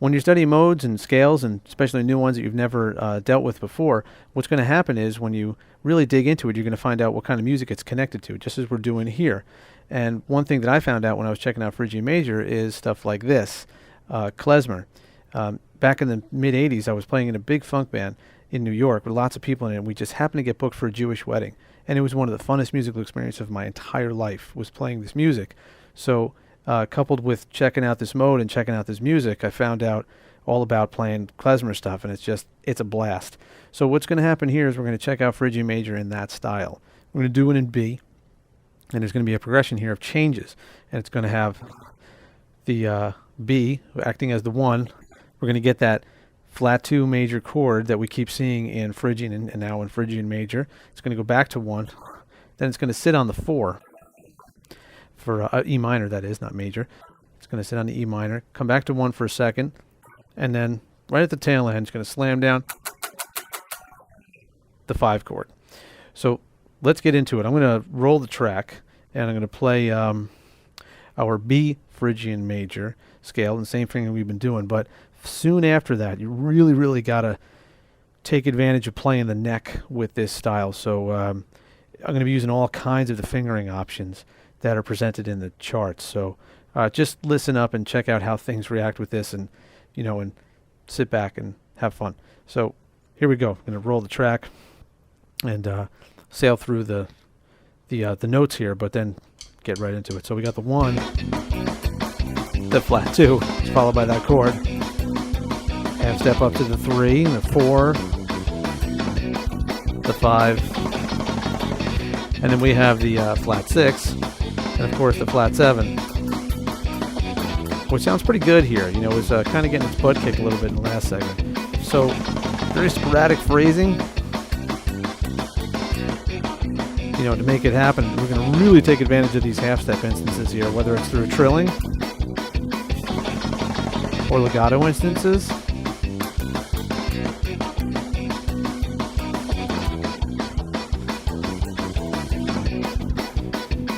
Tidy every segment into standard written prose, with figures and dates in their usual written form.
when you're studying modes and scales, and especially new ones that you've never dealt with before, what's going to happen is when you really dig into it, you're going to find out what kind of music it's connected to, just as we're doing here. And one thing that I found out when I was checking out Phrygian major is stuff like this, Klezmer. Back in the mid-'80s, I was playing in a big funk band in New York with lots of people in it, and we just happened to get booked for a Jewish wedding. And it was one of the funnest musical experiences of my entire life, was playing this music. So coupled with checking out this mode and checking out this music, I found out all about playing Klezmer stuff, and it's a blast. So what's going to happen here is we're going to check out Phrygian major in that style. We're going to do it in B, and there's going to be a progression here of changes, and it's going to have the B acting as the 1. We're going to get that flat 2 major chord that we keep seeing in Phrygian and now in Phrygian major. It's going to go back to 1. Then it's going to sit on the 4 for E minor, that is, not major. It's going to sit on the E minor, come back to 1 for a second, and then right at the tail end, it's going to slam down the 5 chord. So let's get into it. I'm going to roll the track, and I'm going to play our B Phrygian major scale, and the same thing that we've been doing. But soon after that, you really, really got to take advantage of playing the neck with this style. So I'm going to be using all kinds of the fingering options that are presented in the charts. So just listen up and check out how things react with this, and and sit back and have fun. So here we go. I'm going to roll the track and sail through the notes here, but then get right into it. So we got the 1, the flat 2, followed by that chord. Half step up to the 3, and the 4, the 5, and then we have the flat 6, and of course the flat 7, which sounds pretty good here. It was kind of getting its butt kicked a little bit in the last segment. So very sporadic phrasing, to make it happen. We're going to really take advantage of these half-step instances here, whether it's through trilling or legato instances.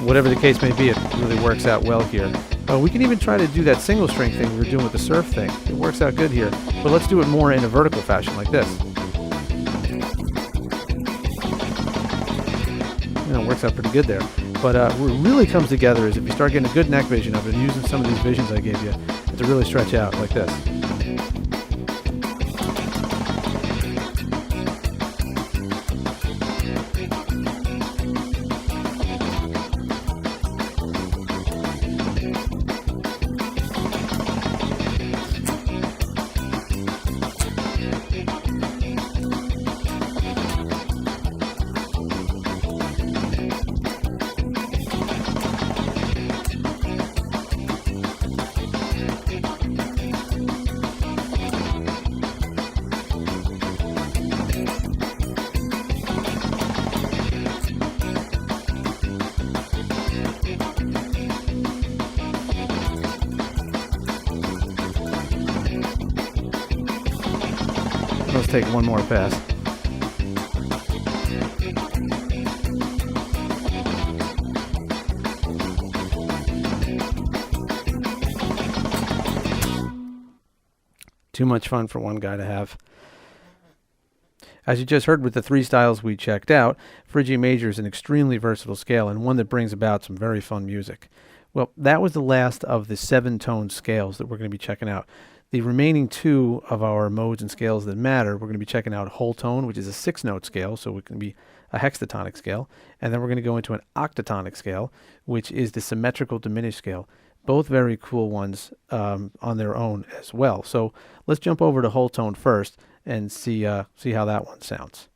Whatever the case may be, it really works out well here. We can even try to do that single string thing we were doing with the surf thing. It works out good here. But let's do it more in a vertical fashion like this. It works out pretty good there. But what really comes together is if you start getting a good neck vision of it, and using some of these visions I gave you to really stretch out like this. Let's take one more pass. Too much fun for one guy to have. As you just heard with the 3 styles we checked out, Phrygian major is an extremely versatile scale and one that brings about some very fun music. Well, that was the last of the 7-tone scales that we're going to be checking out. The remaining 2 of our modes and scales that matter, we're going to be checking out whole tone, which is a 6-note scale, so it can be a hextatonic scale. And then we're going to go into an octatonic scale, which is the symmetrical diminished scale. Both very cool ones on their own as well. So let's jump over to whole tone first and see how that one sounds.